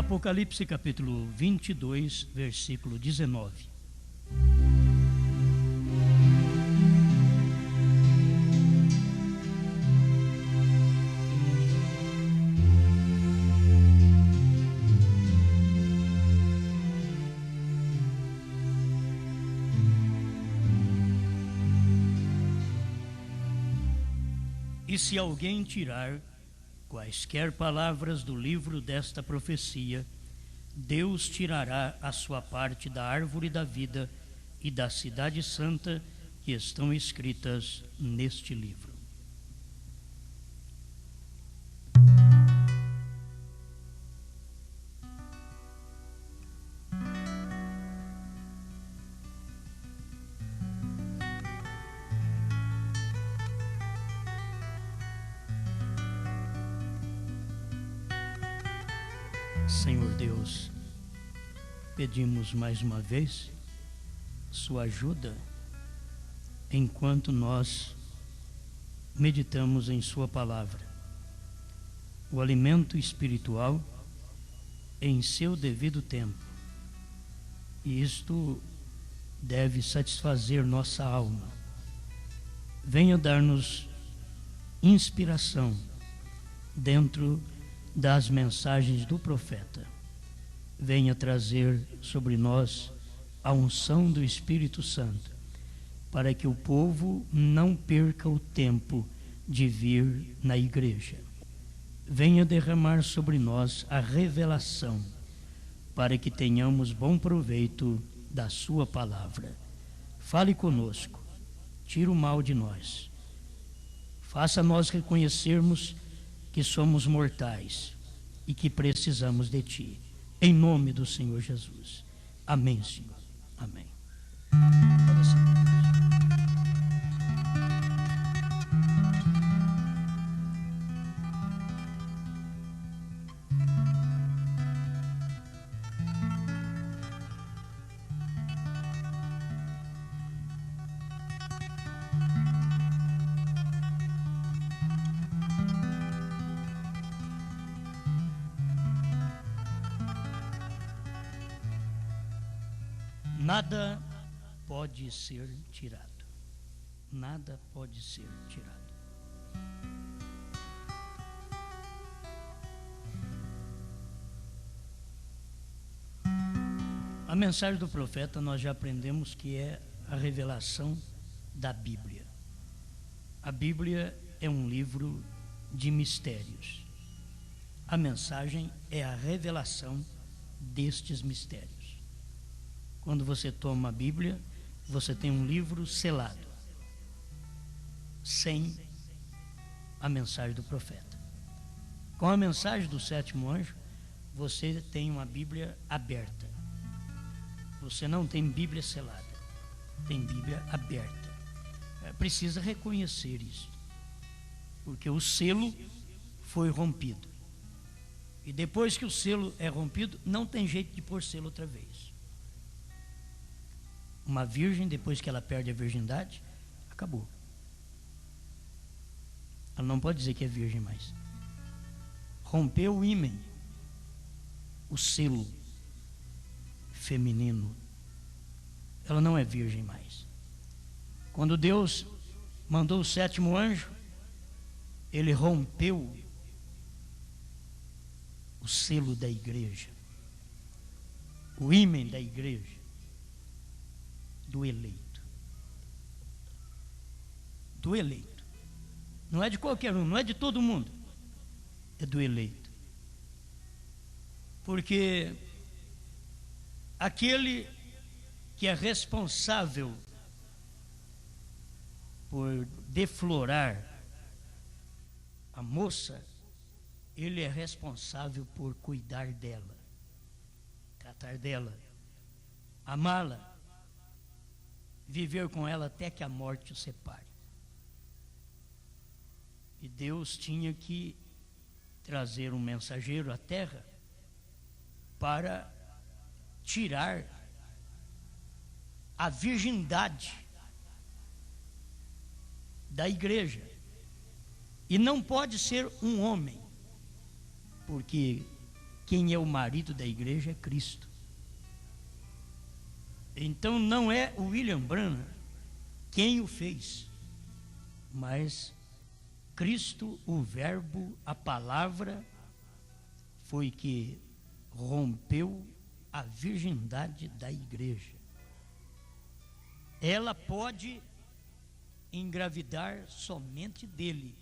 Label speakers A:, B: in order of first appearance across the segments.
A: Apocalipse capítulo 22, versículo 19. E se alguém tirar quaisquer palavras do livro desta profecia, Deus tirará a sua parte da árvore da vida e da cidade santa que estão escritas neste livro. Senhor Deus, pedimos mais uma vez sua ajuda enquanto nós meditamos em sua palavra. O alimento espiritual em seu devido tempo. E isto deve satisfazer nossa alma. Venha dar-nos inspiração dentro das mensagens do profeta. Venha trazer sobre nós a unção do Espírito Santo, para que o povo não perca o tempo de vir na igreja. Venha derramar sobre nós a revelação, para que tenhamos bom proveito da sua palavra. Fale conosco, tira o mal de nós. Faça nós reconhecermos que somos mortais e que precisamos de Ti. Em nome do Senhor Jesus. Amém, Senhor. Amém. Nada pode ser tirado. Nada pode ser tirado. A mensagem do profeta nós já aprendemos que é a revelação da Bíblia. A Bíblia é um livro de mistérios. A mensagem é a revelação destes mistérios. Quando você toma a Bíblia, você tem um livro selado, sem a mensagem do profeta. Com a mensagem do sétimo anjo, você tem uma Bíblia aberta. Você não tem Bíblia selada, tem Bíblia aberta. Precisa reconhecer isso, porque o selo foi rompido. E depois que o selo é rompido, não tem jeito de pôr selo outra vez. Uma virgem, depois que ela perde a virgindade, acabou. Ela não pode dizer que é virgem mais. Rompeu o ímen, o selo feminino. Ela não é virgem mais. Quando Deus mandou o sétimo anjo, ele rompeu o selo da igreja, o ímen da igreja, do eleito. Do eleito. Não é de qualquer um, não é de todo mundo. É do eleito. Porque aquele que é responsável por deflorar a moça, ele é responsável por cuidar dela, tratar dela, amá-la, viver com ela até que a morte o separe. E Deus tinha que trazer um mensageiro à terra para tirar a virgindade da igreja. E não pode ser um homem, porque quem é o marido da igreja é Cristo. Então não é o William Branham quem o fez, mas Cristo, o Verbo, a palavra, foi que rompeu a virgindade da igreja. Ela pode engravidar somente dele,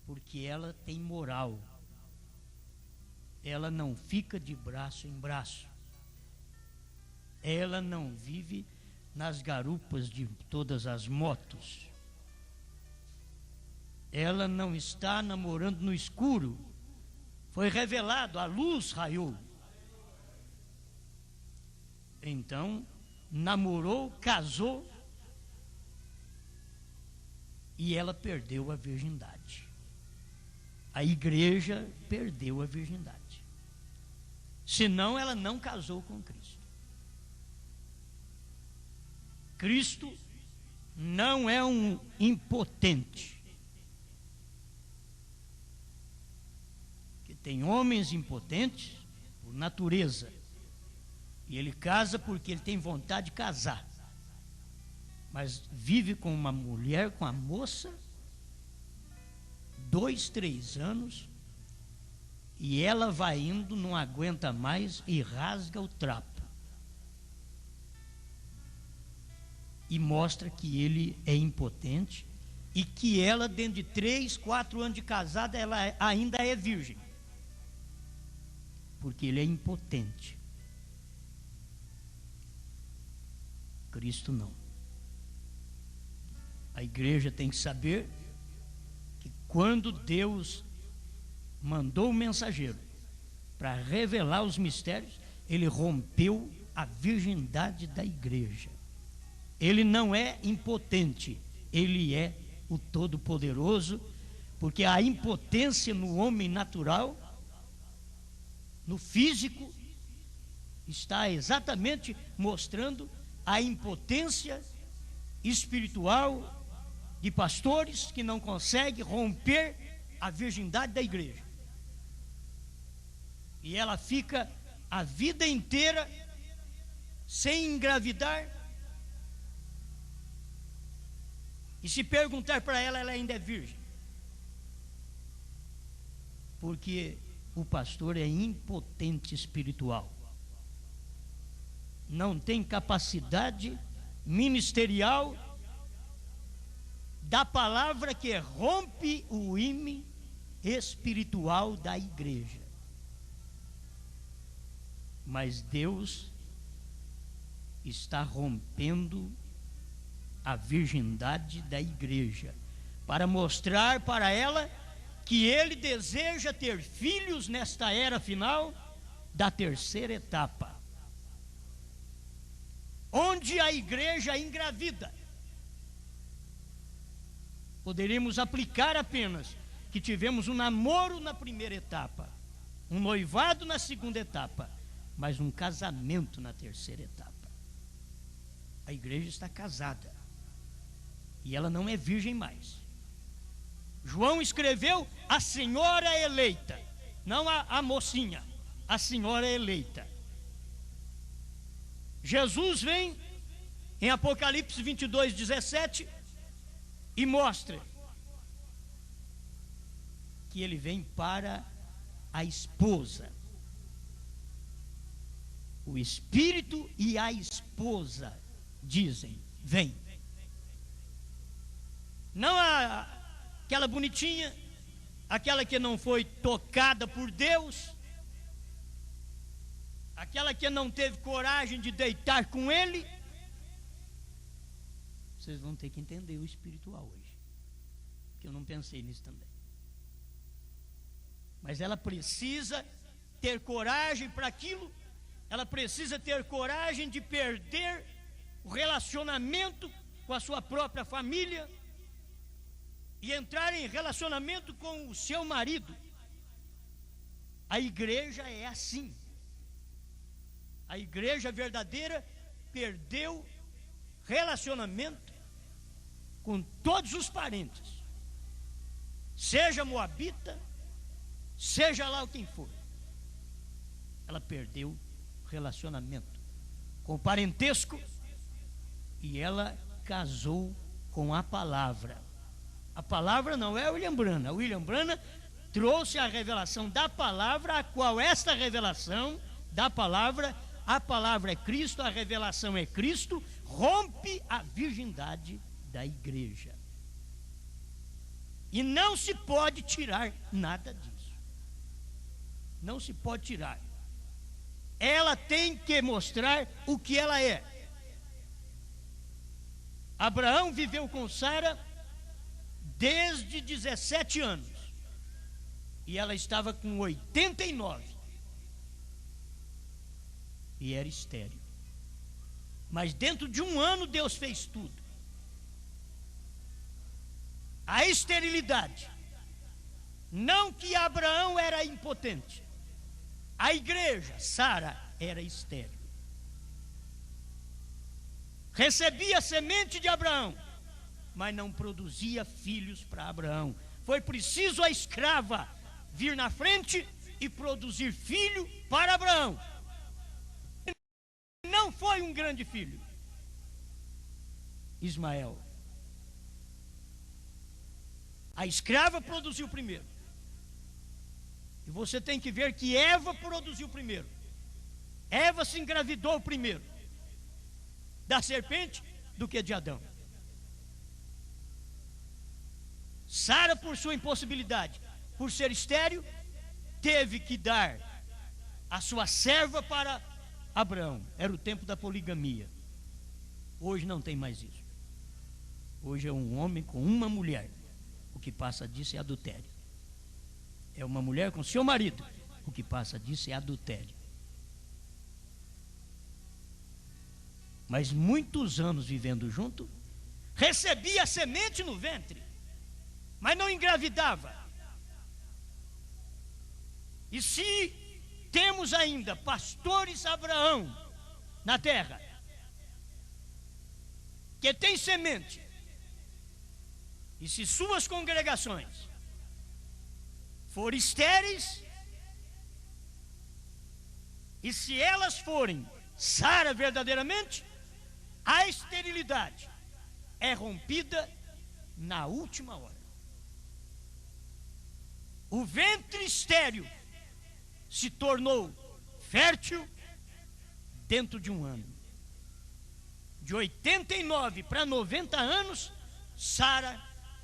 A: porque ela tem moral. Ela não fica de braço em braço. Ela não vive nas garupas de todas as motos. Ela não está namorando no escuro. Foi revelado, a luz raiou. Então, namorou, casou, e ela perdeu a virgindade. A igreja perdeu a virgindade. Senão ela não casou com Cristo. Cristo não é um impotente. Que tem homens impotentes por natureza. E ele casa porque ele tem vontade de casar. Mas vive com uma mulher, com a moça, 2, 3 anos, e ela vai indo, não aguenta mais e rasga o trapo. E mostra que ele é impotente e que ela, dentro de 3, 4 anos de casada, ela ainda é virgem. Porque ele é impotente. Cristo não. A igreja tem que saber que quando Deus mandou o mensageiro para revelar os mistérios, ele rompeu a virgindade da igreja. Ele não é impotente, ele é o Todo-Poderoso, porque a impotência no homem natural, no físico, está exatamente mostrando a impotência espiritual de pastores que não conseguem romper a virgindade da igreja. E ela fica a vida inteira sem engravidar. E se perguntar para ela, ela ainda é virgem. Porque o pastor é impotente espiritual. Não tem capacidade ministerial da palavra que rompe o ímã espiritual da igreja. Mas Deus está rompendo a virgindade da igreja para mostrar para ela que ele deseja ter filhos nesta era final da terceira etapa, onde a igreja engravida. Poderíamos aplicar apenas que tivemos um namoro na primeira etapa, um noivado na segunda etapa, mas um casamento na terceira etapa. A igreja está casada e ela não é virgem mais. João escreveu a senhora eleita, não a mocinha, a senhora eleita. Jesus vem em Apocalipse 22, 17 e mostra que ele vem para a esposa. O Espírito e a esposa dizem: vem. Não aquela bonitinha, aquela que não foi tocada por Deus, aquela que não teve coragem de deitar com ele. Vocês vão ter que entender o espiritual hoje, que eu não pensei nisso também. Mas ela precisa ter coragem para aquilo. Ela precisa ter coragem de perder o relacionamento com a sua própria família e entrar em relacionamento com o seu marido. A igreja é assim. A igreja verdadeira perdeu relacionamento com todos os parentes, seja moabita, seja lá quem for. ela perdeu o relacionamento com o parentesco e ela casou com a palavra. A palavra não é William Branham. William Branham trouxe a revelação da palavra, a qual esta revelação da palavra, a palavra é Cristo, a revelação é Cristo, rompe a virgindade da igreja. E não se pode tirar nada disso. Não se pode tirar. Ela tem que mostrar o que ela é. Abraão viveu com Sara desde 17 anos. E ela estava com 89. E era estéril. Mas dentro de um ano Deus fez tudo. A esterilidade. Não que Abraão era impotente. A igreja, Sara, era estéril. Recebia a semente de Abraão, mas não produzia filhos para Abraão. Foi preciso a escrava vir na frente e produzir filho para Abraão. Não foi um grande filho, Ismael. A escrava produziu primeiro. E você tem que ver que Eva produziu primeiro. Eva se engravidou primeiro da serpente do que de Adão. Sara, por sua impossibilidade, por ser estéril, teve que dar a sua serva para Abraão. Era o tempo da poligamia. Hoje não tem mais isso. Hoje é um homem com uma mulher. O que passa disso é adultério. É uma mulher com seu marido. O que passa disso é adultério. Mas muitos anos vivendo junto, recebia a semente no ventre, mas não engravidava. E se temos ainda pastores Abraão na terra, que tem semente, e se suas congregações forem estéreis, e se elas forem Sara verdadeiramente, a esterilidade é rompida na última hora. O ventre estéril se tornou fértil dentro de um ano. De 89 para 90 anos, Sara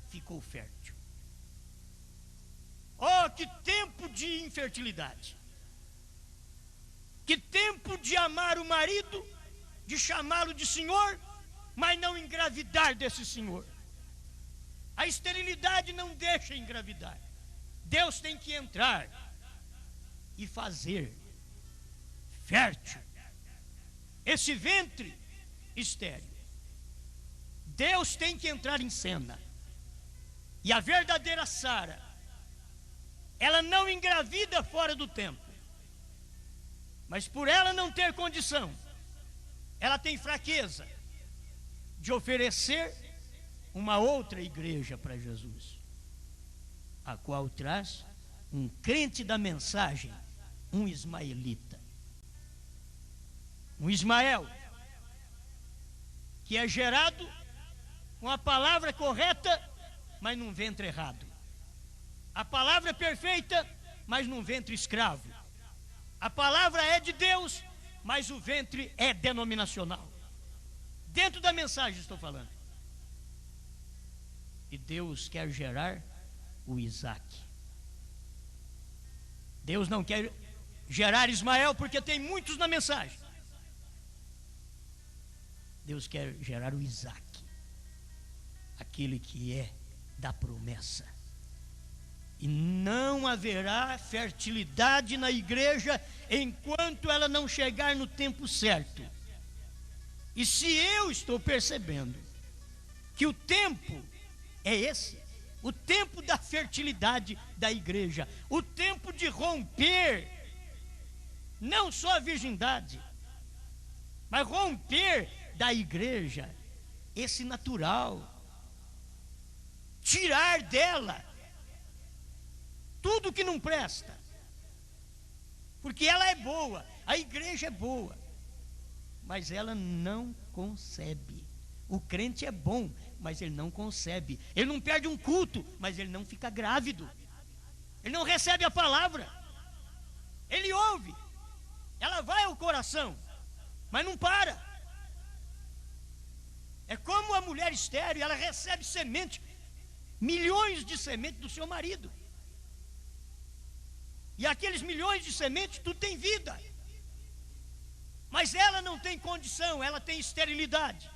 A: ficou fértil. Oh, que tempo de infertilidade! Que tempo de amar o marido, de chamá-lo de senhor, mas não engravidar desse senhor. A esterilidade não deixa engravidar. Deus tem que entrar e fazer fértil esse ventre estéril. Deus tem que entrar em cena. E a verdadeira Sara, ela não engravida fora do tempo. Mas por ela não ter condição, ela tem fraqueza de oferecer uma outra igreja para Jesus, a qual traz um crente da mensagem, um ismaelita. Um Ismael, que é gerado com a palavra correta, mas num ventre errado. A palavra é perfeita, mas num ventre escravo. A palavra é de Deus, mas o ventre é denominacional. Dentro da mensagem estou falando. E Deus quer gerar o Isaac. Deus não quer gerar Ismael porque tem muitos na mensagem. Deus quer gerar o Isaac, aquele que é da promessa. E não haverá fertilidade na igreja enquanto ela não chegar no tempo certo. E se eu estou percebendo que o tempo é esse, o tempo da fertilidade da igreja, o tempo de romper não só a virgindade, mas romper da igreja esse natural, tirar dela tudo que não presta. Porque ela é boa, a igreja é boa, mas ela não concebe. O crente é bom, mas ele não concebe. Ele não perde um culto, mas ele não fica grávido. Ele não recebe a palavra. Ele ouve, ela vai ao coração, mas não para. É como a mulher estéril, ela recebe semente, milhões de sementes do seu marido. E aqueles milhões de sementes, tudo tem vida. Mas ela não tem condição, ela tem esterilidade.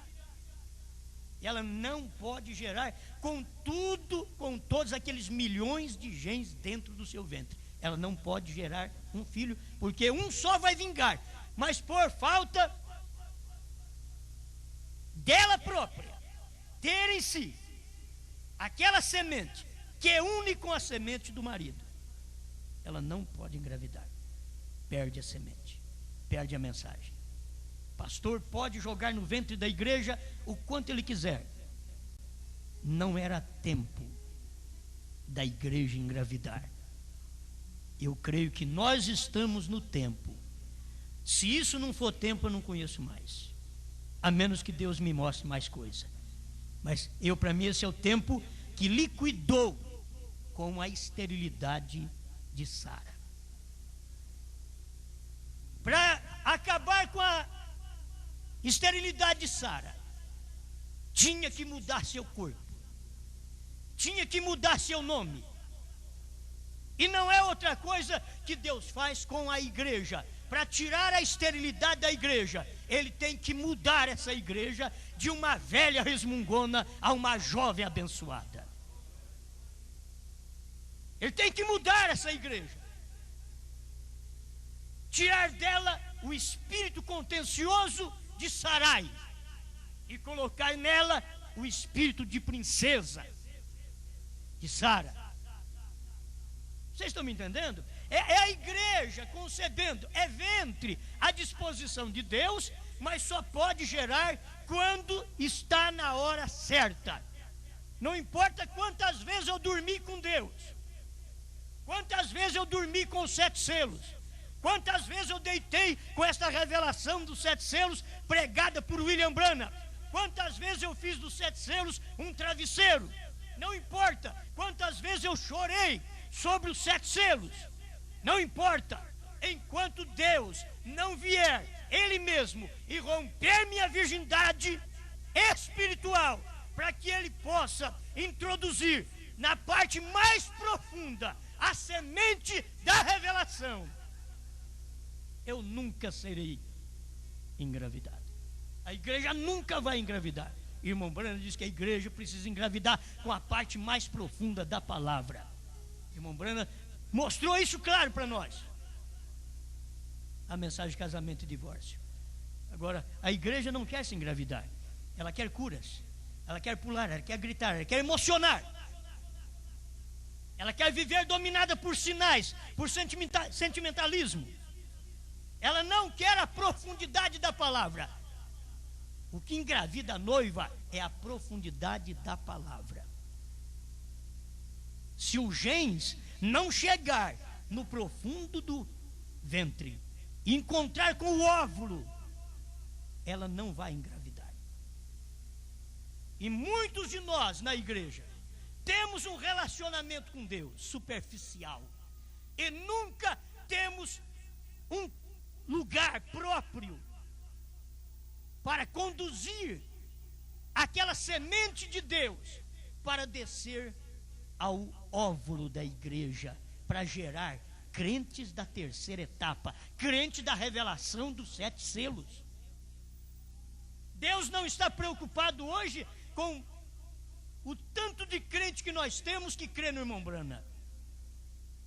A: E ela não pode gerar com todos aqueles milhões de genes dentro do seu ventre. Ela não pode gerar um filho, porque um só vai vingar. Mas por falta dela própria ter em si aquela semente que une com a semente do marido, ela não pode engravidar. Perde a semente, perde a mensagem. O pastor pode jogar no ventre da igreja o quanto ele quiser. Não era tempo da igreja engravidar. Eu creio que nós estamos no tempo. Se isso não for tempo, eu não conheço mais. A menos que Deus me mostre mais coisa. Mas para mim, esse é o tempo que liquidou com a esterilidade de Sara. Para acabar com a esterilidade de Sara, tinha que mudar seu corpo, tinha que mudar seu nome. E não é outra coisa que Deus faz com a igreja. Para tirar a esterilidade da igreja, Ele tem que mudar essa igreja de uma velha resmungona a uma jovem abençoada. Ele tem que mudar essa igreja, tirar dela o espírito contencioso de Sarai e colocar nela o espírito de princesa de Sara. Vocês estão me entendendo? É a igreja concebendo, é ventre à disposição de Deus, mas só pode gerar quando está na hora certa. Não importa quantas vezes eu dormi com Deus, quantas vezes eu dormi com os 7 selos, quantas vezes eu deitei com esta revelação dos 7 selos pregada por William Branham, quantas vezes eu fiz dos 7 selos um travesseiro. Não importa quantas vezes eu chorei sobre os 7 selos, não importa, enquanto Deus não vier Ele mesmo e romper minha virgindade espiritual, para que Ele possa introduzir na parte mais profunda a semente da revelação, eu nunca serei engravidado. A igreja nunca vai engravidar. Irmão Branham diz que a igreja precisa engravidar com a parte mais profunda da palavra. Irmão Branham mostrou isso claro para nós. A mensagem de casamento e divórcio. Agora, a igreja não quer se engravidar. Ela quer curas. Ela quer pular, ela quer gritar, ela quer emocionar. Ela quer viver dominada por sinais, por sentimentalismo. Ela não quer a profundidade da palavra. O que engravida a noiva é a profundidade da palavra. Se o gens não chegar no profundo do ventre e encontrar com o óvulo, ela não vai engravidar. E muitos de nós na igreja temos um relacionamento com Deus superficial e nunca temos um lugar próprio para conduzir aquela semente de Deus para descer ao óvulo da igreja, para gerar crentes da terceira etapa, crentes da revelação dos 7 selos. Deus não está preocupado hoje com o tanto de crente que nós temos que crê no irmão Branham.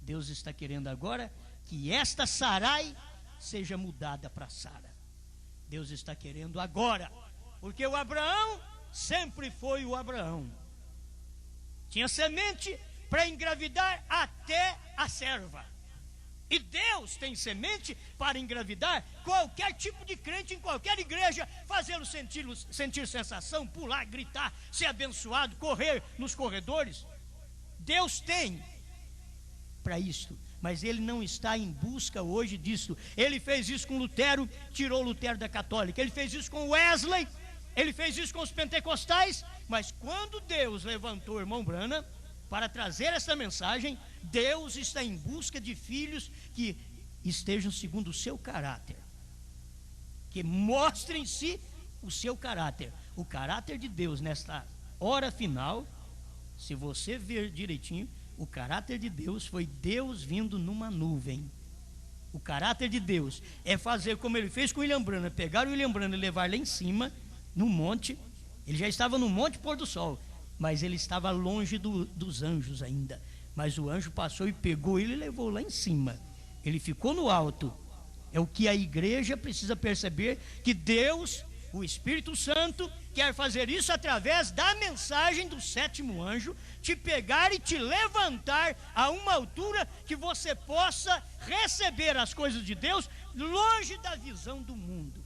A: Deus está querendo agora que esta Sarai seja mudada para Sara. Deus está querendo agora, porque o Abraão sempre foi o Abraão. Tinha semente para engravidar até a serva. E Deus tem semente para engravidar qualquer tipo de crente em qualquer igreja, fazê-lo sentir sensação, pular, gritar, ser abençoado, correr nos corredores. Deus tem para isso. mas ele não está em busca hoje disso. Ele fez isso com Lutero, tirou Lutero da católica. Ele fez isso com Wesley, ele fez isso com os pentecostais. Mas quando Deus levantou o irmão Branham para trazer essa mensagem, Deus está em busca de filhos que estejam segundo o seu caráter, que mostrem em si o seu caráter. O caráter de Deus nesta hora final, se você ver direitinho, o caráter de Deus foi Deus vindo numa nuvem. O caráter de Deus é fazer como ele fez com o William Branham, pegar o William Branham e levar lá em cima, no monte. Ele já estava no monte pôr do sol, mas ele estava longe dos anjos ainda. Mas o anjo passou e pegou ele e levou lá em cima. Ele ficou no alto. É o que a igreja precisa perceber, que Deus, o Espírito Santo, quer fazer isso através da mensagem do sétimo anjo, te pegar e te levantar a uma altura que você possa receber as coisas de Deus longe da visão do mundo.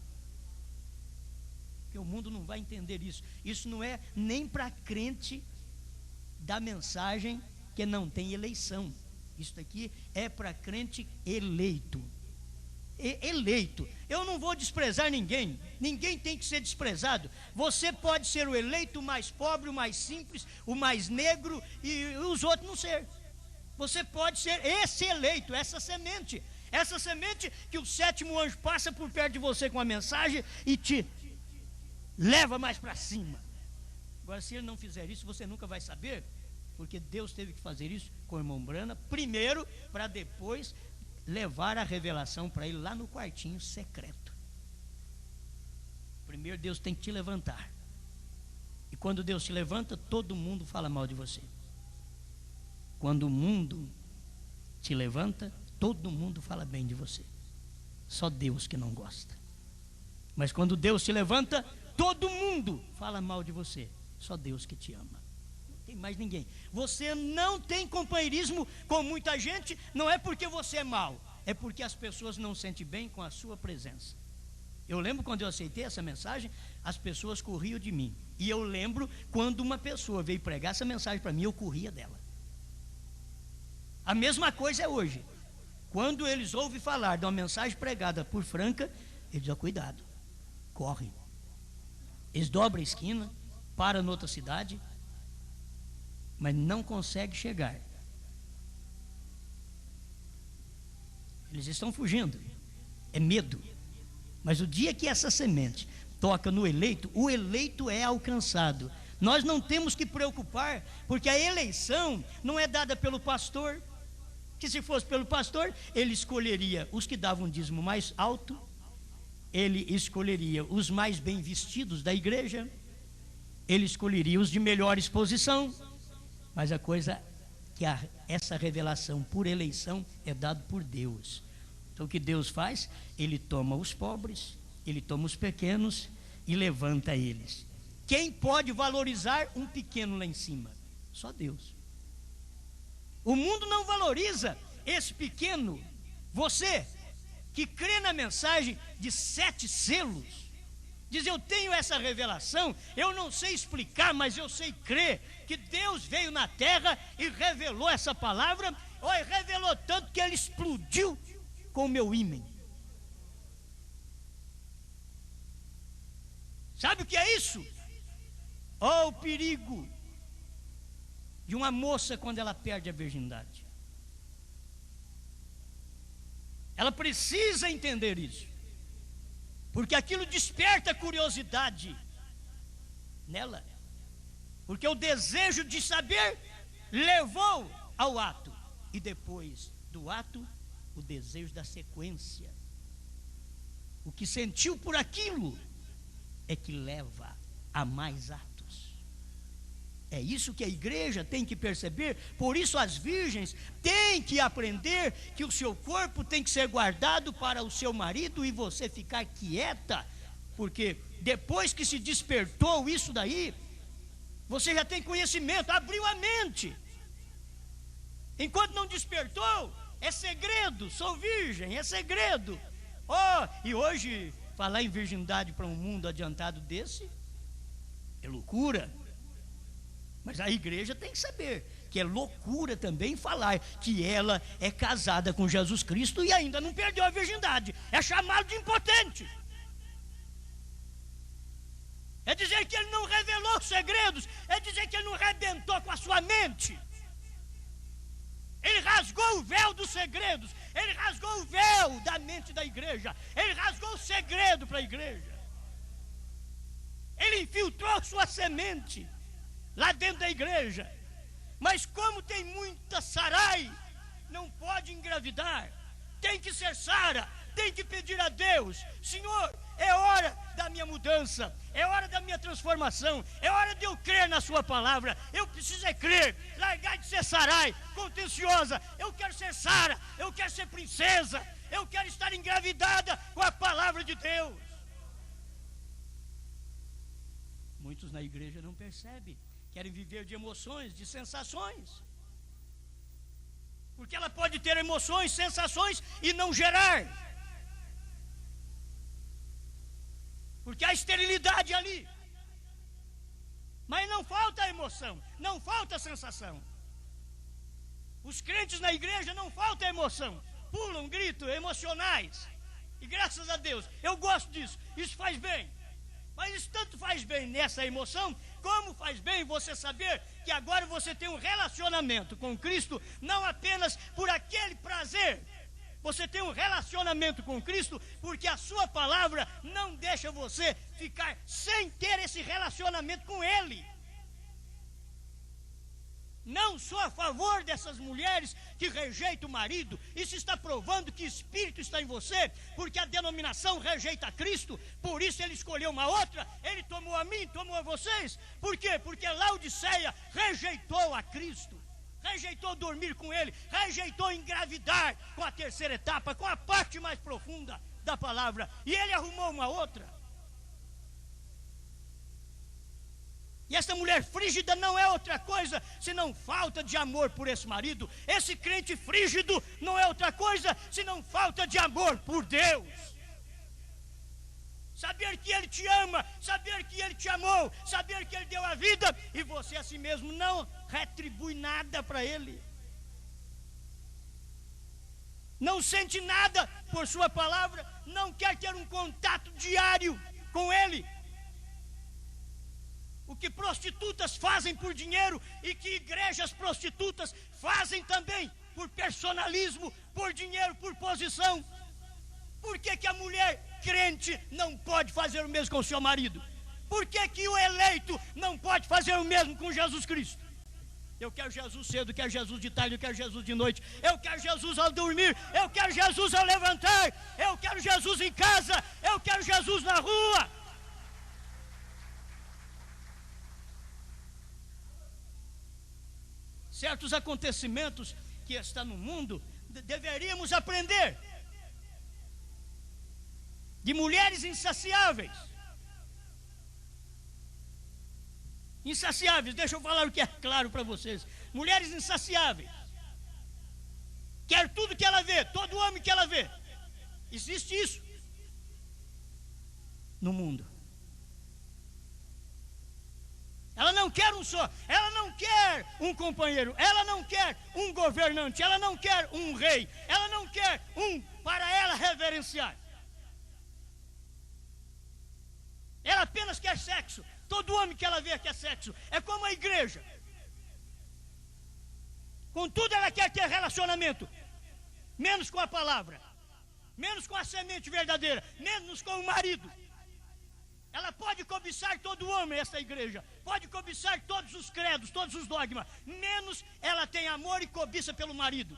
A: Porque o mundo não vai entender isso. Isso não é nem para crente da mensagem que não tem eleição. Isso aqui é para crente eleito. Eleito. Eu não vou desprezar ninguém. Ninguém tem que ser desprezado. Você pode ser o eleito, o mais pobre, o mais simples, o mais negro e os outros não ser. Você pode ser esse eleito, essa semente que o sétimo anjo passa por perto de você com a mensagem e te leva mais para cima. Agora, se ele não fizer isso, você nunca vai saber, porque Deus teve que fazer isso com o irmão Branham primeiro, para depois levar a revelação para ele lá no quartinho secreto. Primeiro Deus tem que te levantar. E quando Deus te levanta, todo mundo fala mal de você. Quando o mundo te levanta, todo mundo fala bem de você. Só Deus que não gosta. Mas quando Deus te levanta, todo mundo fala mal de você. Só Deus que te ama. Não tem mais ninguém. Você não tem companheirismo com muita gente. Não é porque você é mau, é porque as pessoas não sentem bem com a sua presença. Eu lembro quando eu aceitei essa mensagem, as pessoas corriam de mim. E eu lembro quando uma pessoa veio pregar essa mensagem para mim, eu corria dela. A mesma coisa é hoje. Quando eles ouvem falar de uma mensagem pregada por Franca, eles dizem: cuidado, corre. Eles dobram a esquina, param em outra cidade, mas não conseguem chegar. Eles estão fugindo, é medo. Mas o dia que essa semente toca no eleito, o eleito é alcançado. Nós não temos que preocupar, porque a eleição não é dada pelo pastor, que se fosse pelo pastor, ele escolheria os que davam dízimo mais alto, ele escolheria os mais bem vestidos da igreja, ele escolheria os de melhor exposição. Mas a coisa que essa revelação por eleição é dada por Deus. Então o que Deus faz? Ele toma os pobres, ele toma os pequenos e levanta eles. Quem pode valorizar um pequeno lá em cima? Só Deus. O mundo não valoriza esse pequeno. Você que crê na mensagem de 7 selos, diz: eu tenho essa revelação, eu não sei explicar, mas eu sei crer que Deus veio na terra e revelou essa palavra. Olha, revelou tanto que ele explodiu com o meu ímã. Sabe o que é isso? Oh, o perigo de uma moça quando ela perde a virgindade. Ela precisa entender isso, porque aquilo desperta curiosidade nela, porque o desejo de saber levou ao ato, e depois do ato, o desejo da sequência. O que sentiu por aquilo é que leva a mais atos. É isso que a igreja tem que perceber. Por isso as virgens têm que aprender que o seu corpo tem que ser guardado para o seu marido e você ficar quieta, porque depois que se despertou isso daí, você já tem conhecimento, abriu a mente. Enquanto não despertou, é segredo. Sou virgem, é segredo. Oh, e hoje falar em virgindade para um mundo adiantado desse é loucura. Mas a igreja tem que saber que é loucura também falar que ela é casada com Jesus Cristo e ainda não perdeu a virgindade. É chamado de impotente. É dizer que ele não revelou segredos. É dizer que ele não arrebentou com a sua mente. Ele rasgou o véu dos segredos. Ele rasgou o véu da mente da igreja. Ele rasgou o segredo para a igreja. Ele infiltrou sua semente lá dentro da igreja. Mas como tem muita sarai, não pode engravidar. Tem que ser Sara. Tem que pedir a Deus: Senhor, é hora da minha mudança, é hora da minha transformação, é hora de eu crer na sua palavra. Eu preciso é crer, largar de ser sarai, contenciosa. Eu quero ser Sara, eu quero ser princesa, eu quero estar engravidada com a palavra de Deus. Muitos na igreja não percebem, querem viver de emoções, de sensações. Porque ela pode ter emoções, sensações e não gerar. Porque há esterilidade ali. Mas não falta emoção, não falta sensação. Os crentes na igreja não falta emoção. Pulam, gritam, emocionais. E graças a Deus, eu gosto disso, isso faz bem. Mas isso tanto faz bem nessa emoção, como faz bem você saber que agora você tem um relacionamento com Cristo, não apenas por aquele prazer. Você tem um relacionamento com Cristo, porque a sua palavra não deixa você ficar sem ter esse relacionamento com Ele. Não sou a favor dessas mulheres que rejeitam o marido. Isso está provando que espírito está em você, porque a denominação rejeita Cristo, por isso ele escolheu uma outra. Ele tomou a mim, tomou a vocês. Por quê? Porque Laodiceia rejeitou a Cristo, rejeitou dormir com ele, rejeitou engravidar com a terceira etapa, com a parte mais profunda da palavra, e ele arrumou uma outra. E essa mulher frígida não é outra coisa senão falta de amor por esse marido. Esse crente frígido não é outra coisa senão falta de amor por Deus. Saber que Ele te ama, saber que Ele te amou, saber que Ele deu a vida e você a si mesmo não retribui nada para Ele. Não sente nada por sua palavra, não quer ter um contato diário com Ele. O que prostitutas fazem por dinheiro e que igrejas prostitutas fazem também por personalismo, por dinheiro, por posição. Por que a mulher crente não pode fazer o mesmo com o seu marido? Por que o eleito não pode fazer o mesmo com Jesus Cristo? Eu quero Jesus cedo, eu quero Jesus de tarde, eu quero Jesus de noite, eu quero Jesus ao dormir, eu quero Jesus ao levantar, eu quero Jesus em casa, eu quero Jesus na rua. Certos acontecimentos que estão no mundo, deveríamos aprender de mulheres insaciáveis. Insaciáveis, deixa eu falar o que é claro para vocês. Mulheres insaciáveis. Quer tudo que ela vê, todo homem que ela vê. Existe isso no mundo. Ela não quer um só, ela não quer um companheiro, ela não quer um governante, ela não quer um rei, ela não quer um para ela reverenciar. Ela apenas quer sexo. Todo homem que ela vê quer sexo. É como a igreja. Contudo, ela quer ter relacionamento, menos com a palavra, menos com a semente verdadeira, menos com o marido. Ela pode cobiçar todo homem, essa igreja, pode cobiçar todos os credos, todos os dogmas, menos ela tem amor e cobiça pelo marido.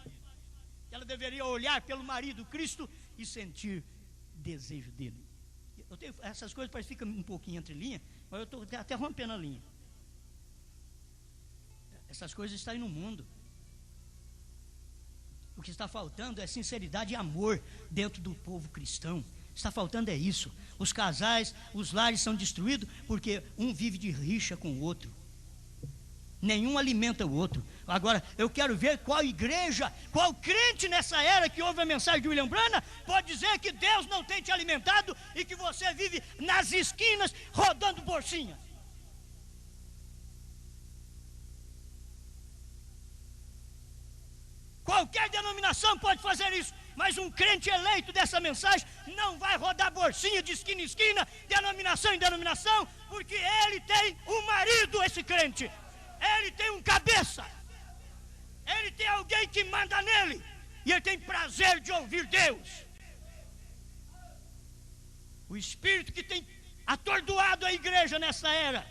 A: Ela deveria olhar pelo marido, Cristo, e sentir desejo dele. Eu tenho, essas coisas parecem que ficam um pouquinho entre linha, mas eu estou até rompendo a linha. Essas coisas estão aí no mundo. O que está faltando é sinceridade e amor dentro do povo cristão. Está faltando é isso. Os casais, os lares são destruídos porque um vive de rixa com o outro. Nenhum alimenta o outro. Agora, eu quero ver qual igreja, qual crente nessa era que ouve a mensagem de William Branham pode dizer que Deus não tem te alimentado e que você vive nas esquinas rodando bolsinha. Qualquer denominação pode fazer isso, mas um crente eleito dessa mensagem não vai rodar bolsinha de esquina em esquina, denominação em denominação, porque ele tem um marido, esse crente. Ele tem um cabeça. Ele tem alguém que manda nele. E ele tem prazer de ouvir Deus. O espírito que tem atordoado a igreja nessa era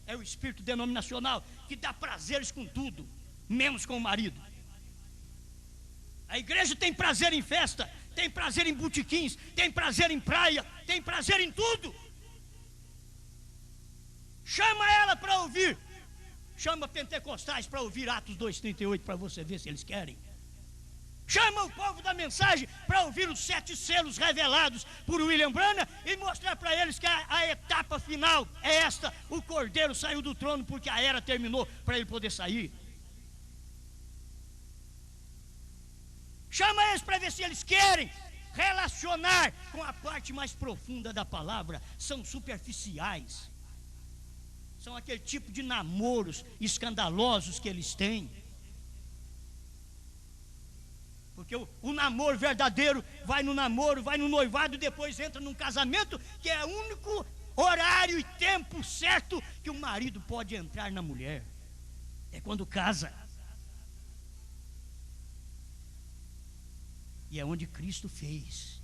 A: é o espírito denominacional, que dá prazeres com tudo, menos com o marido. A igreja tem prazer em festa, tem prazer em botequins, tem prazer em praia, tem prazer em tudo. Chama ela para ouvir. Chama pentecostais para ouvir Atos 2,38 para você ver se eles querem. Chama o povo da mensagem para ouvir os 7 selos revelados por William Branham e mostrar para eles que a etapa final é esta: o Cordeiro saiu do trono porque a era terminou para ele poder sair. Chama eles para ver se eles querem relacionar com a parte mais profunda da palavra. São superficiais. São aquele tipo de namoros escandalosos que eles têm. Porque o namoro verdadeiro vai no namoro, vai no noivado e depois entra num casamento, que é o único horário e tempo certo que o marido pode entrar na mulher. É quando casa. E é onde Cristo fez.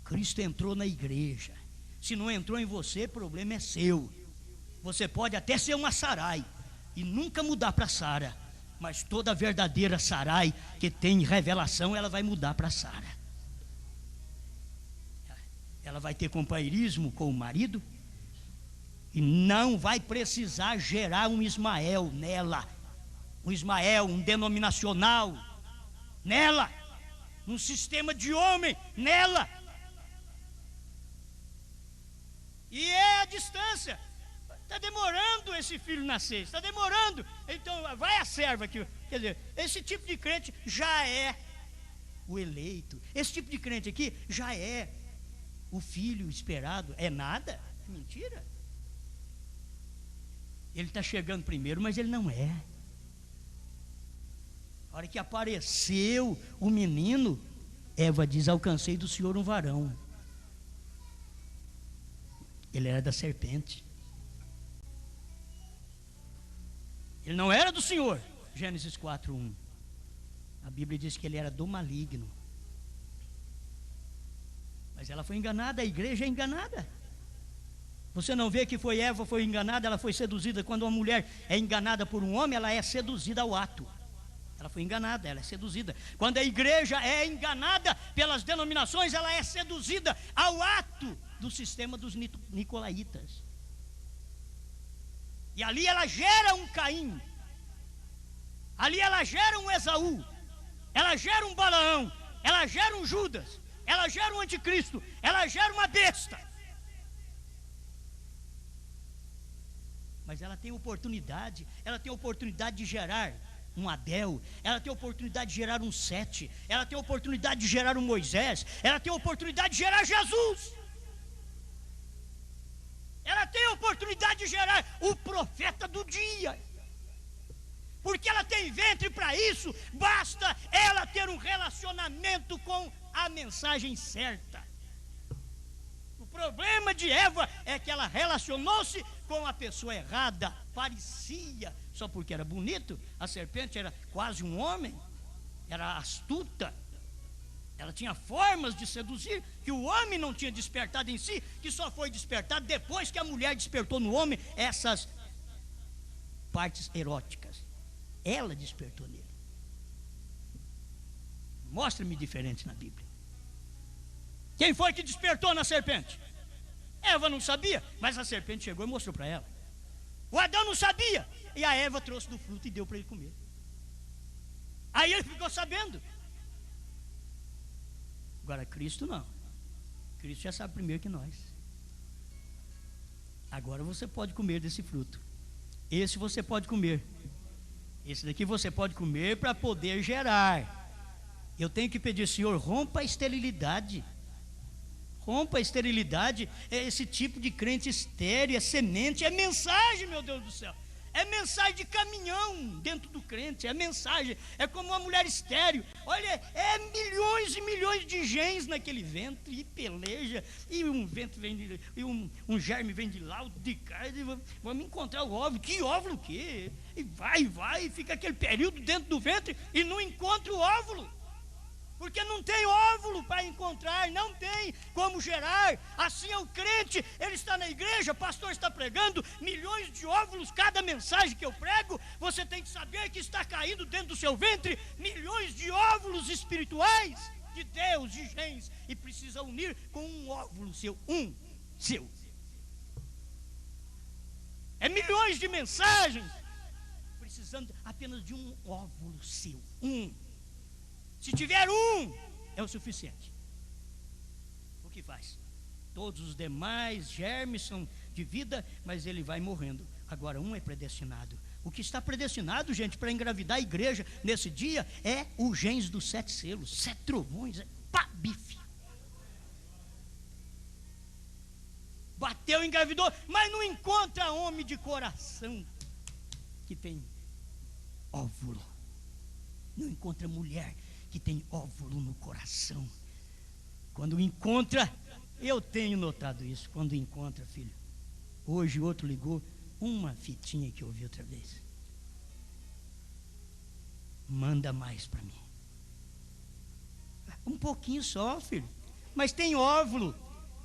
A: Cristo entrou na igreja. Se não entrou em você, o problema é seu. Você pode até ser uma Sarai e nunca mudar para Sara, mas toda verdadeira Sarai que tem revelação, ela vai mudar para Sara. Ela vai ter companheirismo com o marido e não vai precisar gerar um Ismael nela, um Ismael, um denominacional nela, um sistema de homem nela. E é a distância. Está demorando esse filho nascer, está demorando. Então vai a serva aqui. Quer dizer, esse tipo de crente já é o eleito. Esse tipo de crente aqui já é o filho esperado. É nada? É mentira. Ele está chegando primeiro, mas ele não é. A hora que apareceu o menino, Eva diz: alcancei do Senhor um varão. Ele era da serpente. Ele não era do Senhor. Gênesis 4:1. A Bíblia diz que ele era do maligno. Mas ela foi enganada, a igreja é enganada. Você não vê que Eva foi enganada, ela foi seduzida. Quando uma mulher é enganada por um homem, ela é seduzida ao ato. Ela foi enganada, ela é seduzida. Quando a igreja é enganada pelas denominações, ela é seduzida ao ato do sistema dos nicolaítas. E ali ela gera um Caim. Ali ela gera um Esaú. Ela gera um Balaão. Ela gera um Judas. Ela gera um anticristo. Ela gera uma besta. Mas ela tem oportunidade. Ela tem oportunidade de gerar um Abel. Ela tem oportunidade de gerar um Sete. Ela tem oportunidade de gerar um Moisés. Ela tem oportunidade de gerar Jesus. Ela tem a oportunidade de gerar o profeta do dia. Porque ela tem ventre para isso. Basta ela ter um relacionamento com a mensagem certa. O problema de Eva é que ela relacionou-se com a pessoa errada. Parecia, só porque era bonito. A serpente era quase um homem. Era astuta. Ela tinha formas de seduzir que o homem não tinha despertado em si, que só foi despertado depois que a mulher despertou no homem essas partes eróticas. Ela despertou nele. Mostra-me diferente na Bíblia. Quem foi que despertou na serpente? Eva não sabia, mas a serpente chegou e mostrou para ela. O Adão não sabia, e a Eva trouxe do fruto e deu para ele comer. Aí ele ficou sabendo. Agora Cristo não. Cristo já sabe primeiro que nós. Agora você pode comer desse fruto. Esse você pode comer. Esse daqui você pode comer para poder gerar. Eu tenho que pedir: Senhor, rompa a esterilidade. Rompa a esterilidade. É esse tipo de crente estéril, é semente, é mensagem, meu Deus do céu. É mensagem de caminhão dentro do crente, é mensagem, é como uma mulher estéril. Olha, é milhões e milhões de genes naquele ventre, e peleja, e um ventre vem de, e um germe vem de lá, de cá, e vamos encontrar o óvulo. Que óvulo o quê? E vai, fica aquele período dentro do ventre e não encontra o óvulo. Porque não tem óvulo para encontrar, não tem como gerar. Assim é o crente, ele está na igreja, o pastor está pregando, milhões de óvulos, cada mensagem que eu prego, você tem que saber que está caindo dentro do seu ventre milhões de óvulos espirituais de Deus, de genes, e precisa unir com um óvulo seu, seu. É milhões de mensagens, precisando apenas de um óvulo seu, Se tiver é o suficiente. O que faz? Todos os demais germes são de vida, mas ele vai morrendo. Agora, é predestinado. O que está predestinado, gente, para engravidar a igreja nesse dia é o genes dos 7 selos, 7 trovões, bife. Bateu, engravidou, mas não encontra homem de coração que tem óvulo. Não encontra mulher que tem óvulo no coração. Quando encontra, eu tenho notado isso, quando encontra, filho. Hoje outro ligou, uma fitinha que eu ouvi outra vez. Manda mais para mim. Um pouquinho só, filho. Mas tem óvulo.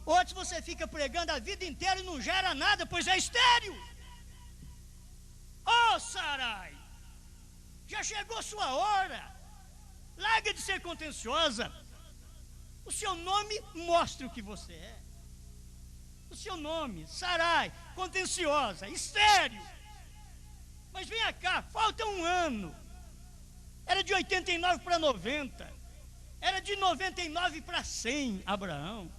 A: Outros você fica pregando a vida inteira e não gera nada, pois é estéril. Sarai, já chegou sua hora. Larga de ser contenciosa. O seu nome mostra o que você é. O seu nome, Sarai, contenciosa, estéril. Mas venha cá, falta um ano. Era de 89 para 90. Era de 99 para 100, Abraão.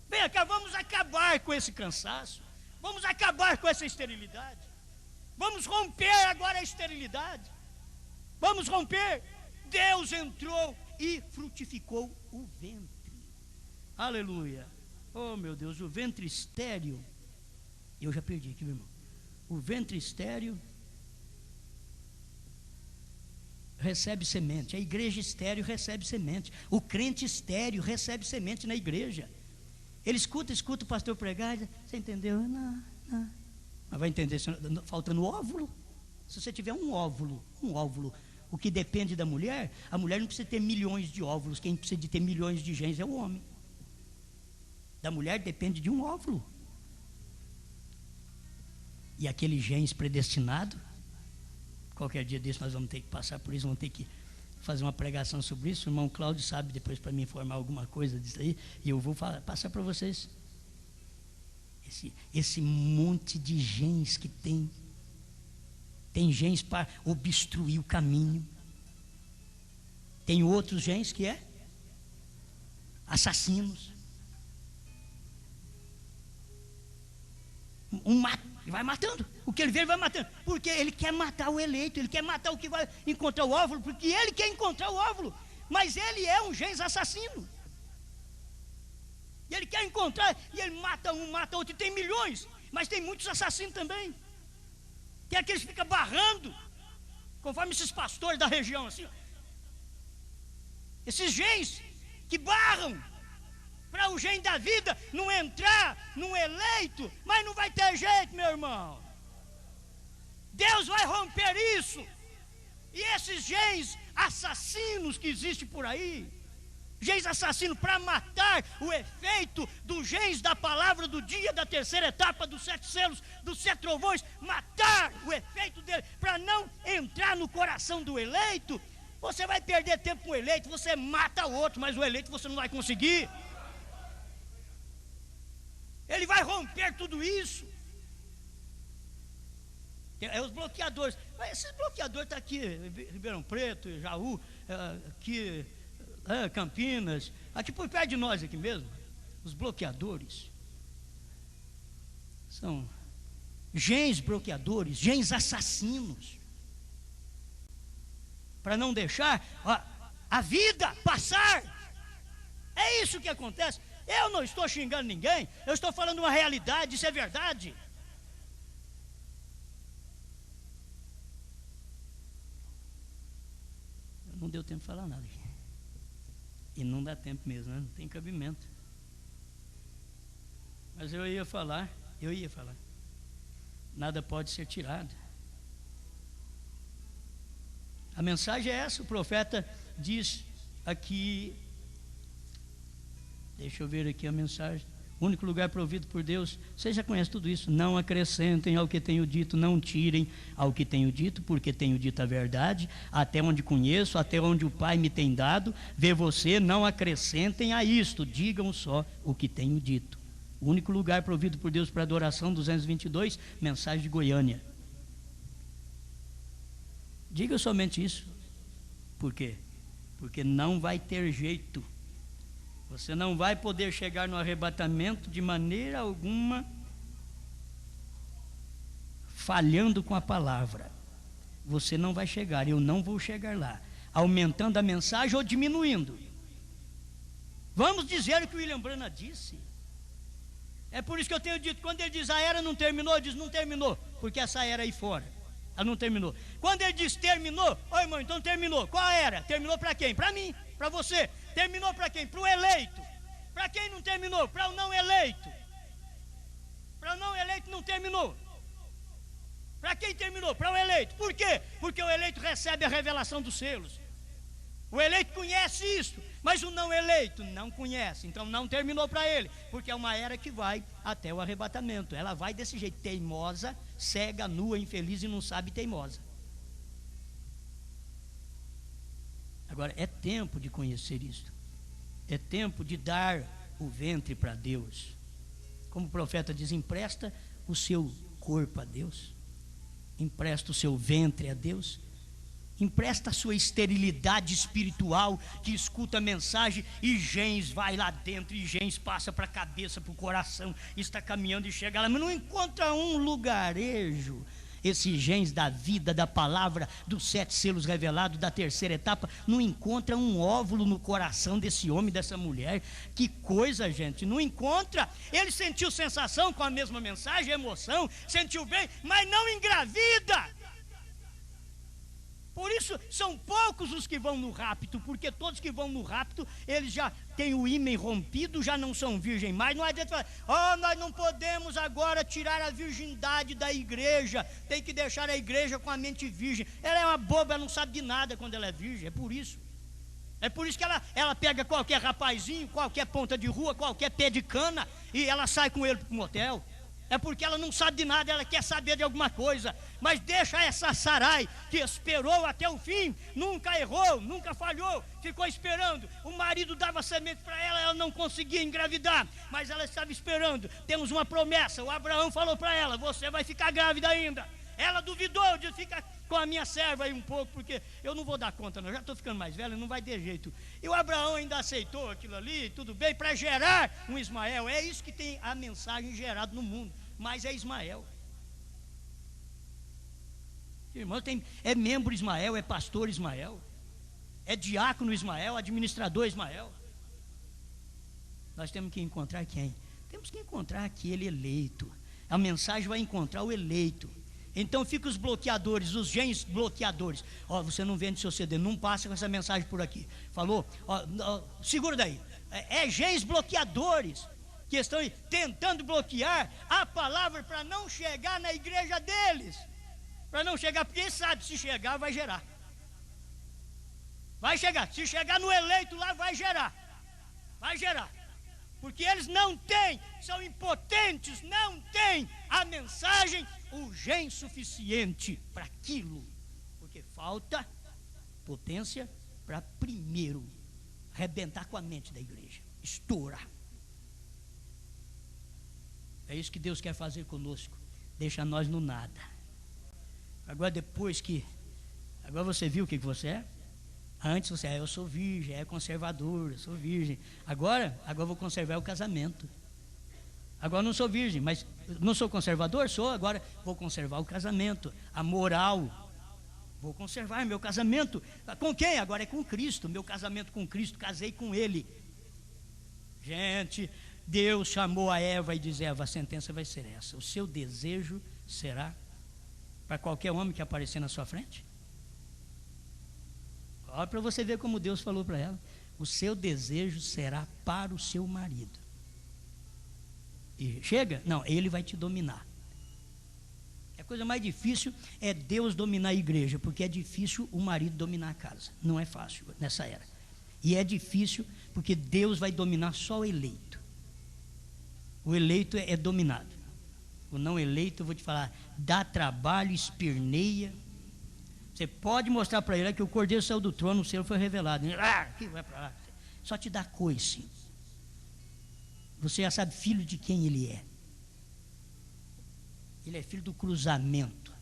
A: Venha cá, vamos acabar com esse cansaço. Vamos acabar com essa esterilidade. Vamos romper agora a esterilidade. Vamos romper. Deus entrou e frutificou o ventre. Aleluia. Oh meu Deus, o ventre estéril. Eu já perdi aqui, meu irmão. O ventre estéril recebe semente. A igreja estéril recebe semente. O crente estéril recebe semente na igreja. Ele escuta o pastor pregar. Você entendeu? Não. Mas vai entender faltando óvulo. Se você tiver um óvulo, o que depende da mulher, a mulher não precisa ter milhões de óvulos. Quem precisa de ter milhões de genes é o homem. Da mulher depende de um óvulo. E aquele genes predestinado, qualquer dia desse nós vamos ter que passar por isso, vamos ter que fazer uma pregação sobre isso. O irmão Cláudio sabe depois para me informar alguma coisa disso aí, e eu vou passar para vocês. Esse monte de genes que tem. Tem genes para obstruir o caminho. Tem outros genes que é assassinos. Vai matando. O que ele vê, ele vai matando. Porque ele quer matar o eleito. Ele quer matar o que vai encontrar o óvulo. Porque ele quer encontrar o óvulo. Mas ele é um genes assassino. E ele quer encontrar. E ele mata um, mata outro. E tem milhões. Mas tem muitos assassinos também. Tem aqueles que ficam barrando, conforme esses pastores da região, assim, ó. Esses genes que barram para o gene da vida não entrar no eleito, mas não vai ter jeito, meu irmão. Deus vai romper isso. E esses genes assassinos que existem por aí, genes assassinos para matar o efeito dos genes da palavra do dia, da terceira etapa, dos 7 selos, dos 7 trovões, matar o efeito dele, para não entrar no coração do eleito. Você vai perder tempo com o eleito, você mata o outro, mas o eleito você não vai conseguir. Ele vai romper tudo isso. É os bloqueadores. Esses bloqueadores estão aqui, Ribeirão Preto, Jaú, aqui... Campinas, aqui por perto de nós aqui mesmo. Os bloqueadores são genes bloqueadores, genes assassinos, para não deixar a vida passar. É isso que acontece. Eu não estou xingando ninguém, eu estou falando uma realidade, isso é verdade. Não deu tempo de falar nada aqui. E não dá tempo mesmo, né? Não tem cabimento. Mas eu ia falar. Nada pode ser tirado. A mensagem é essa, o profeta diz aqui, deixa eu ver aqui a mensagem. O único lugar provido por Deus, você já conhece tudo isso. Não acrescentem ao que tenho dito, não tirem ao que tenho dito, porque tenho dito a verdade, até onde conheço, até onde o Pai me tem dado. Vê você, não acrescentem a isto, digam só o que tenho dito. O único lugar provido por Deus para adoração, 222, mensagem de Goiânia. Diga somente isso. Por quê? Porque não vai ter jeito. Você não vai poder chegar no arrebatamento de maneira alguma falhando com a palavra. Você não vai chegar, eu não vou chegar lá, aumentando a mensagem ou diminuindo. Vamos dizer o que o William Branham disse. É por isso que eu tenho dito, quando ele diz a era não terminou, ele diz não terminou, porque essa era aí fora, ela não terminou. Quando ele diz terminou, ô irmão, então terminou. Qual era? Terminou para quem? Para mim, para você. Terminou para quem? Para o eleito. Para quem não terminou? Para o não eleito. Para o não eleito não terminou. Para quem terminou? Para o eleito. Por quê? Porque o eleito recebe a revelação dos selos. O eleito conhece isso, mas o não eleito não conhece. Então não terminou para ele, porque é uma era que vai até o arrebatamento. Ela vai desse jeito, teimosa, cega, nua, infeliz e não sabe, teimosa. Agora, é tempo de conhecer isto. É tempo de dar o ventre para Deus. Como o profeta diz, empresta o seu corpo a Deus. Empresta o seu ventre a Deus. Empresta a sua esterilidade espiritual, que escuta a mensagem e gens vai lá dentro, e gens passa para a cabeça, para o coração, está caminhando e chega lá, mas não encontra um lugarejo. Esse gens da vida, da palavra, dos 7 selos revelados, da terceira etapa, não encontra um óvulo no coração desse homem, dessa mulher. Que coisa, gente, não encontra. Ele sentiu sensação com a mesma mensagem, emoção, sentiu bem, mas não engravida. Por isso são poucos os que vão no rapto, porque todos que vão no rapto, eles já têm o ímen rompido, já não são virgem mais. Não adianta falar, nós não podemos agora tirar a virgindade da igreja, tem que deixar a igreja com a mente virgem. Ela é uma boba, ela não sabe de nada quando ela é virgem, é por isso. É por isso que ela pega qualquer rapazinho, qualquer ponta de rua, qualquer pé de cana, e ela sai com ele para o motel. É porque ela não sabe de nada, ela quer saber de alguma coisa. Mas deixa essa Sarai, que esperou até o fim, nunca errou, nunca falhou, ficou esperando. O marido dava semente para ela, ela não conseguia engravidar, mas ela estava esperando. Temos uma promessa, o Abraão falou para ela, você vai ficar grávida ainda. Ela duvidou, disse, fica com a minha serva aí um pouco, porque eu não vou dar conta, não. Eu já estou ficando mais velho, não vai ter jeito. E o Abraão ainda aceitou aquilo ali, tudo bem, para gerar um Ismael. É isso que tem a mensagem gerada no mundo, mas é Ismael. Irmão, é membro Ismael, é pastor Ismael, é diácono Ismael, administrador Ismael. Nós temos que encontrar quem? Temos que encontrar aquele eleito. A mensagem vai encontrar o eleito. Então fica os bloqueadores, os gens bloqueadores. Você não vende seu CD, não passa com essa mensagem por aqui. Falou? Segura daí. É gens bloqueadores que estão tentando bloquear a palavra para não chegar na igreja deles. Para não chegar, porque eles sabem, se chegar vai gerar. Vai chegar, se chegar no eleito lá vai gerar. Vai gerar. Porque eles não têm, são impotentes, não têm a mensagem urgente suficiente para aquilo. Porque falta potência para primeiro arrebentar com a mente da igreja, estourar. É isso que Deus quer fazer conosco, deixa nós no nada. Agora agora você viu o que você é? Antes você eu sou virgem, é conservador, eu sou virgem. Agora eu vou conservar o casamento. Agora não sou virgem, mas não sou conservador? Sou, agora vou conservar o casamento, a moral. Vou conservar meu casamento. Com quem? Agora é com Cristo, meu casamento com Cristo, casei com Ele. Gente, Deus chamou a Eva e disse, Eva, a sentença vai ser essa. O seu desejo será para qualquer homem que aparecer na sua frente? Olha para você ver como Deus falou para ela. O seu desejo será para o seu marido. E chega? Não, ele vai te dominar. A coisa mais difícil é Deus dominar a igreja, porque é difícil o marido dominar a casa. Não é fácil nessa era. E é difícil porque Deus vai dominar só o eleito. O eleito é dominado. O não eleito, eu vou te falar, dá trabalho, esperneia. Você pode mostrar para ele que o cordeiro saiu do trono, o Senhor foi revelado. Que vai para lá. Só te dá coice. Você já sabe filho de quem ele é. Ele é filho do cruzamento.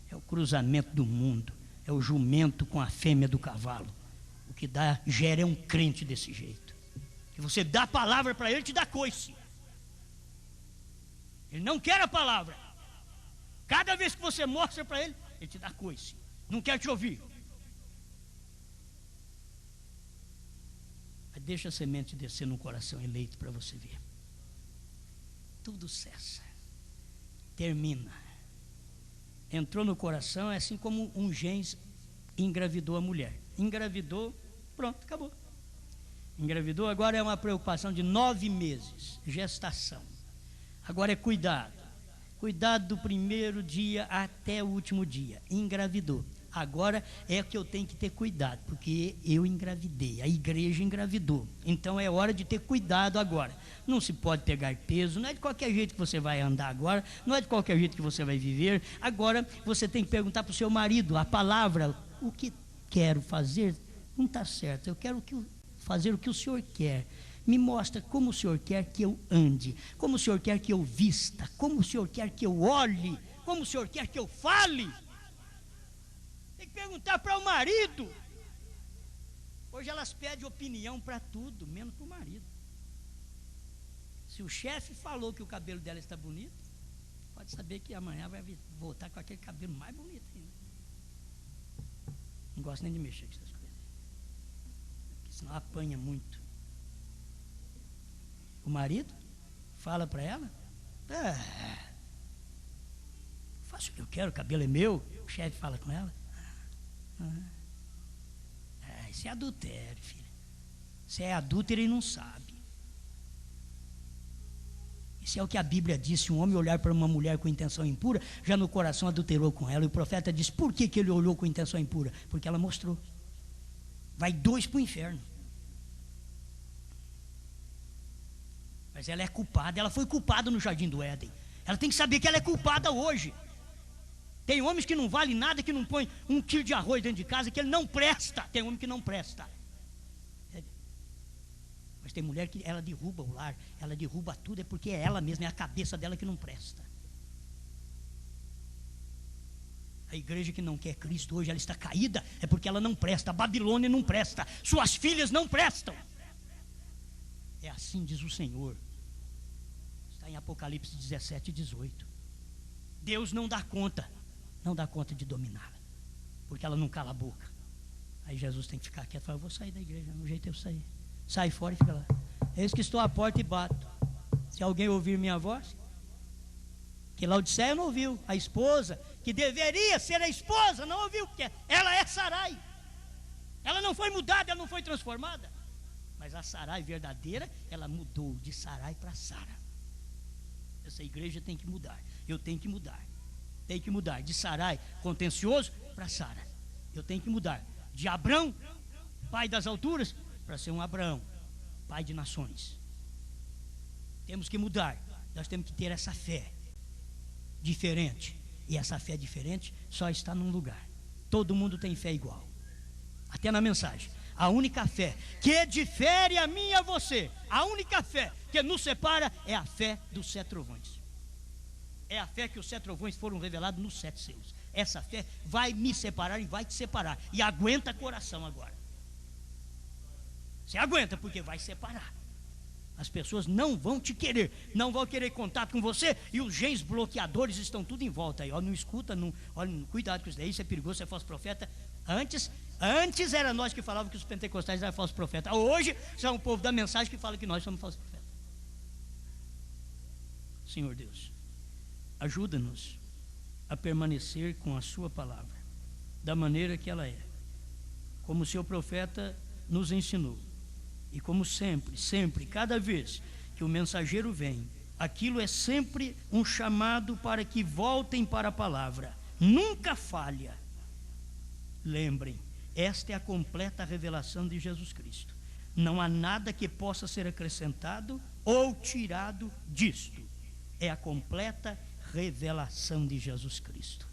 A: É o cruzamento do mundo. É o jumento com a fêmea do cavalo. O que gera é um crente desse jeito. Que você dá a palavra para ele, te dá coice. Ele não quer a palavra. Cada vez que você mostra para ele, ele te dá coice. Não quer te ouvir. Mas deixa a semente descer no coração eleito para você ver. Tudo cessa. Termina. Entrou no coração, é assim como um genes engravidou a mulher. Engravidou, pronto, acabou. Engravidou, agora é uma preocupação de 9 meses, gestação. Agora é cuidado. Cuidado do primeiro dia até o último dia. Engravidou. Agora é que eu tenho que ter cuidado, porque eu engravidei, a igreja engravidou. Então é hora de ter cuidado agora. Não se pode pegar peso, não é de qualquer jeito que você vai andar agora, não é de qualquer jeito que você vai viver. Agora você tem que perguntar para o seu marido a palavra, o que quero fazer não está certo, eu quero fazer o que o Senhor quer. Me mostra como o Senhor quer que eu ande, como o Senhor quer que eu vista, como o Senhor quer que eu olhe, como o Senhor quer que eu fale. Tem que perguntar para o marido. Hoje elas pedem opinião para tudo, menos para o marido. Se o chefe falou que o cabelo dela está bonito, pode saber que amanhã vai voltar com aquele cabelo mais bonito ainda. Não gosto nem de mexer com essas coisas, porque senão apanha muito. O marido fala para ela: faço o que eu quero, o cabelo é meu. O chefe fala com ela: isso é adultério, filha. Você é adúltero e não sabe. Isso é o que a Bíblia diz: se um homem olhar para uma mulher com intenção impura, já no coração adulterou com ela. E o profeta diz: por que ele olhou com intenção impura? Porque ela mostrou. Vai 2 para o inferno. Mas ela é culpada, ela foi culpada no Jardim do Éden. Ela tem que saber que ela é culpada hoje. Tem homens que não valem nada, que não põem 1 quilo de arroz dentro de casa, que ele não presta. Tem homem que não presta. Mas tem mulher que ela derruba o lar, ela derruba tudo, é porque é ela mesma, é a cabeça dela que não presta. A igreja que não quer Cristo hoje, ela está caída, é porque ela não presta. A Babilônia não presta, suas filhas não prestam. É assim diz o Senhor. Está em Apocalipse 17 e 18. Deus não dá conta de dominá-la, porque ela não cala a boca. Aí Jesus tem que ficar quieto e falar: eu vou sair da igreja, no jeito eu sair. Sai fora e fica lá. Eis que estou à porta e bato. Se alguém ouvir minha voz, que Laodiceia não ouviu, a esposa, que deveria ser a esposa, não ouviu, porque ela é Sarai. Ela não foi mudada, ela não foi transformada. Mas a Sarai verdadeira, ela mudou de Sarai para Sara. Essa igreja tem que mudar. Eu tenho que mudar. Tem que mudar de Sarai, contencioso, para Sara. Eu tenho que mudar de Abrão, pai das alturas, para ser um Abraão, pai de nações. Temos que mudar. Nós temos que ter essa fé diferente. E essa fé diferente só está num lugar. Todo mundo tem fé igual. Até na mensagem. A única fé que difere a mim e a você, a única fé que nos separa é a fé dos 7 trovões. É a fé que os 7 trovões foram revelados nos 7 selos. Essa fé vai me separar e vai te separar. E aguenta coração agora. Você aguenta, porque vai separar. As pessoas não vão te querer, não vão querer contato com você, e os genes bloqueadores estão tudo em volta aí. Ó, não escuta, não, olha, cuidado com isso daí, isso é perigoso, você é falso profeta. Antes era nós que falávamos que os pentecostais eram falsos profetas. Hoje são o povo da mensagem que fala que nós somos falsos profetas. Senhor Deus, ajuda-nos a permanecer com a sua palavra da maneira que ela é, como o seu profeta nos ensinou. E como sempre, cada vez que o mensageiro vem, aquilo é sempre um chamado para que voltem para a palavra. Nunca falha. Lembrem, esta é a completa revelação de Jesus Cristo. Não há nada que possa ser acrescentado ou tirado disto. É a completa revelação de Jesus Cristo.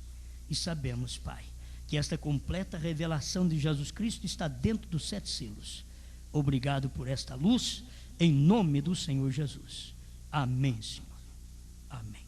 A: E sabemos, Pai, que esta completa revelação de Jesus Cristo está dentro dos 7 selos. Obrigado por esta luz, em nome do Senhor Jesus. Amém, Senhor. Amém.